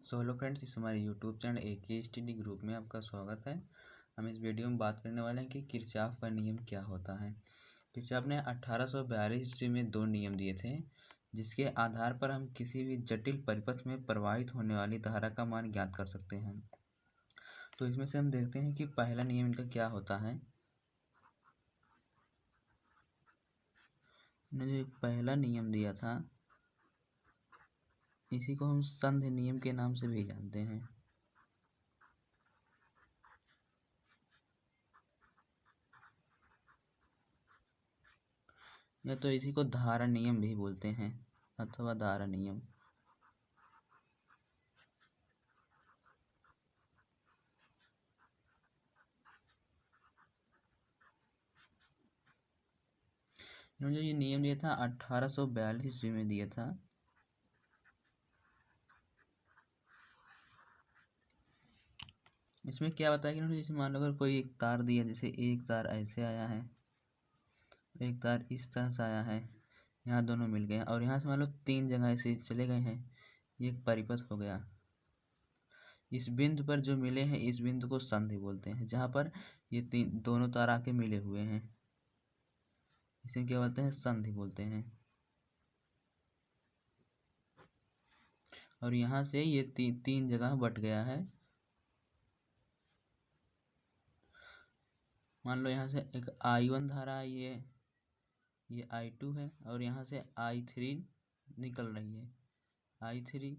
So hello friends, इस हमारे YouTube channel AK study group में आपका स्वागत है। हम इस वीडियो में बात करने वाले हैं कि किरचॉफ का नियम क्या होता है। किरचॉफ ने 1842 ईस्वी में दो नियम दिए थे, जिसके आधार पर हम किसी भी जटिल परिपथ में प्रवाहित होने वाली धारा का मान ज्ञात कर सकते हैं। तो इसमें से हम देखते हैं कि पहला नियम इनका क्या होता है। इन्होंने जो पहला नियम दिया था, इसी को हम संधि नियम के नाम से भी जानते हैं। या तो इसी को धारा नियम भी बोलते हैं अथवा धारा नियम। इन्होंने जो ये नियम दिया था 1842 ईस्वी में दिया था। इसमें क्या बताया कि इन्होंने, जैसे मान लो अगर कोई एक तार दिया, जैसे एक तार ऐसे आया है, एक तार इस तरह से आया है, यहाँ दोनों मिल गए और यहाँ से मान लो तीन जगह ऐसे चले गए हैं, ये एक परिपथ हो गया। इस बिंदु पर जो मिले हैं, इस बिंदु को संधि बोलते हैं, जहाँ पर ये तीन दोनों तार आके मिले हुए हैं, इसे क्या बोलते हैं? संधि बोलते हैं। और यहाँ से ये तीन जगह बट गया है। मान लो यहाँ से एक I1 धारा आई है, ये I2 है, और यहाँ से I3 निकल रही है, I3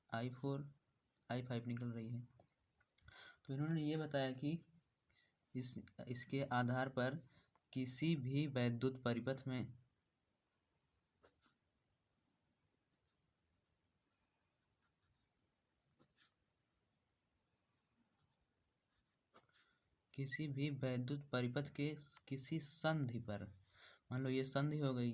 I4 I5 निकल रही है। तो इन्होंने ये बताया कि इसके आधार पर किसी भी वैद्युत परिपथ में किसी भी वैद्युत परिपथ के किसी संधि पर, मान लो ये संधि हो गई,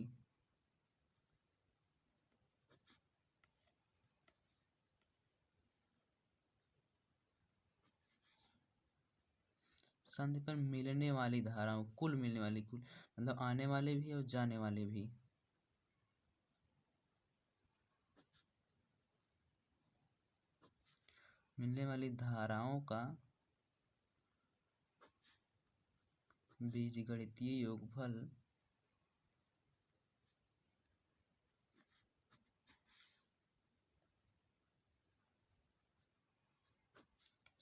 संधि पर मिलने वाली धाराओं, कुल मिलने वाली, कुल मतलब आने वाले भी और जाने वाले भी, मिलने वाली धाराओं का बीजगणितीय योगफल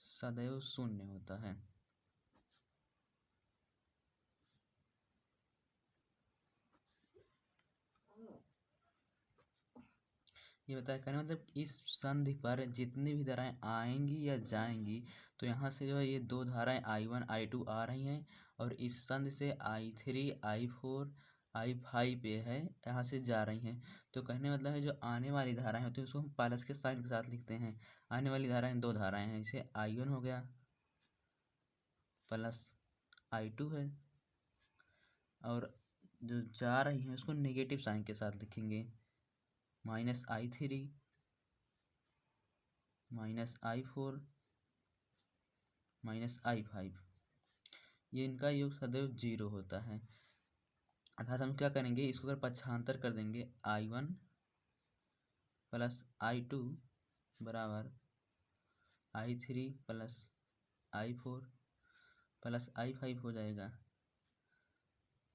सदैव शून्य होता है। ये बताया कहने मतलब इस संधि पर जितनी भी धाराएं आएंगी या जाएंगी, तो यहाँ से जो है ये दो धाराएं I1 I2 आ रही हैं, और इस संधि से I3 I4 I5 ये है, यहाँ से जा रही हैं। तो कहने मतलब है जो आने वाली धाराएं होती हैं उसको हम प्लस के साइन के साथ लिखते हैं। आने वाली धाराएं दो धाराएं हैं, इसे I1 हो गया प्लस I2 है, और जो जा रही हैं उसको नेगेटिव साइन के साथ लिखेंगे, -I3 -I4 -I5। ये इनका योग सदैव 0 होता है। अर्थात हम क्या करेंगे, इसको अगर पक्षांतर कर देंगे, I1 प्लस I2 बराबर I3 plus I4 plus I5 हो जाएगा।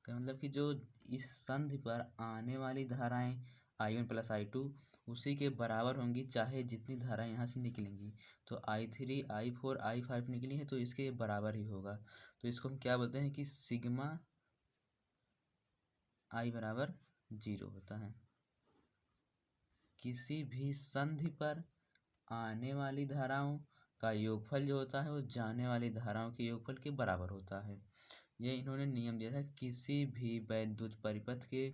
मतलब कि जो इस संधि पर आने वाली धाराएं I1 प्लस I2 उसी के बराबर होंगी, चाहे जितनी धाराएं यहाँ से निकलेंगी। तो I3 I4 I5 निकली है, तो इसके बराबर ही होगा। तो इसको हम क्या बोलते हैं कि सिग्मा I बराबर 0 होता है। किसी भी संधि पर आने वाली धाराओं का योगफल जो होता है वो जाने वाली धाराओं के योगफल के बराबर होता है। ये इन्होंने नियम दिया था, किसी भी वैद्युत परिपथ के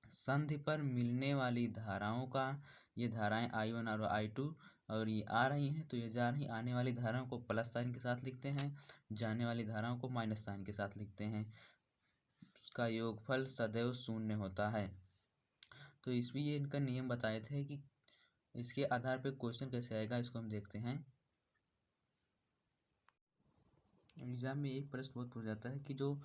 संधि पर मिलने वाली धाराओं का, ये धाराएं I1 और I2 और ये आ रही हैं, तो ये जा रही आने वाली धाराओं को प्लस साइन के साथ लिखते हैं, जाने वाली धाराओं को माइनस साइन के साथ लिखते हैं। उसका योगफल सदैव शून्य होता है। तो इसमें ये इनका नियम बताए थे कि इसके आधार पर क्वेश्चन कैसे आएगा, इसको हम देखते हैं। एग्जाम में एक प्रश्न बहुत पूछा जाता है कि जो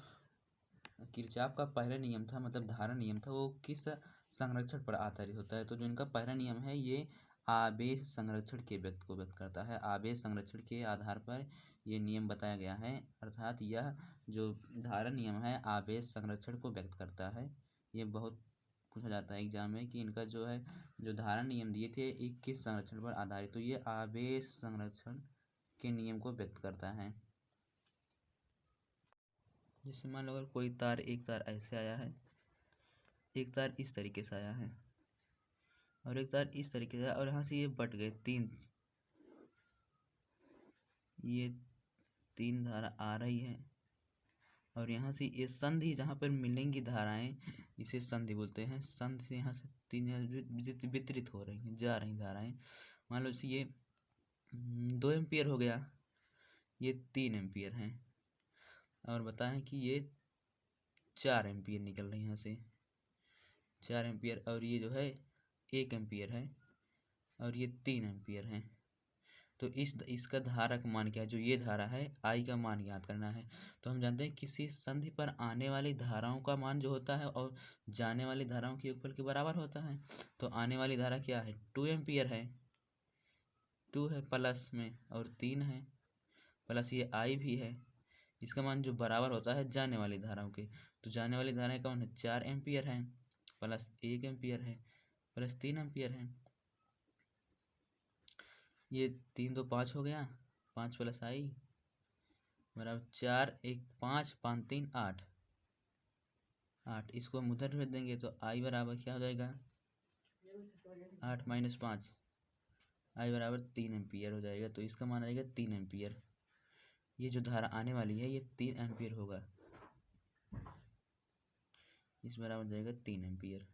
किरचॉफ का पहला नियम था, मतलब धारा नियम था, वो किस संरक्षण पर आधारित होता है। तो जो इनका पहला नियम है, ये आवेश संरक्षण के व्यक्त को व्यक्त करता है। आवेश संरक्षण के आधार पर ये नियम बताया गया है, अर्थात यह जो धारा नियम है आवेश संरक्षण को व्यक्त करता है। ये बहुत पूछा जाता है एग्जाम में कि इनका जो है जो धारा नियम दिए थे ये किस संरक्षण पर आधारित, तो ये आवेश संरक्षण के नियम को व्यक्त करता है। जैसे मान लो अगर कोई तार, एक तार ऐसे आया है, एक तार इस तरीके से आया है और एक तार इस तरीके से आया, और यहाँ से ये बट गए तीन, ये तीन धारा आ रही है और यहाँ से ये संधि जहाँ पर मिलेंगी धाराएं इसे संधि बोलते हैं। संधि से यहाँ से तीन वितरित हो रही हैं, जा रही धाराएं। मान लो ये 2 एम्पियर हो गया, ये 3 एम्पियर हैं, और बताएं कि ये 4 एम्पियर निकल रही है यहाँ से 4 एम्पियर, और ये जो है 1 एम्पियर है और ये 3 एम्पियर है। तो इसका धारा का मान क्या है, जो ये धारा है आई का मान ज्ञात करना है। तो हम जानते हैं किसी संधि पर आने वाली धाराओं का मान जो होता है और जाने वाली धाराओं के योगफल के बराबर होता है। तो आने वाली धारा क्या है, 2 एम्पियर है, 2 है प्लस में और 3 है प्लस ये आई भी है, इसका मान जो बराबर होता है जाने वाली धाराओं के। तो जाने वाली धाराएं कौन है, 4 एम्पियर है प्लस 1 एम्पियर है प्लस 3 एम्पियर है। ये 3 2 5 हो गया, 5 प्लस आई बराबर 4, 1 5, 5 3 8, 8। इसको हम उधर भेज देंगे तो आई बराबर क्या हो जाएगा, 8 माइनस 5, आई बराबर 3 एम्पियर हो जाएगा। तो इसका मान आएगा 3 एम्पियर। ये जो धारा आने वाली है ये 3 एम्पियर होगा, इस बराबर जाएगा 3 एम्पियर।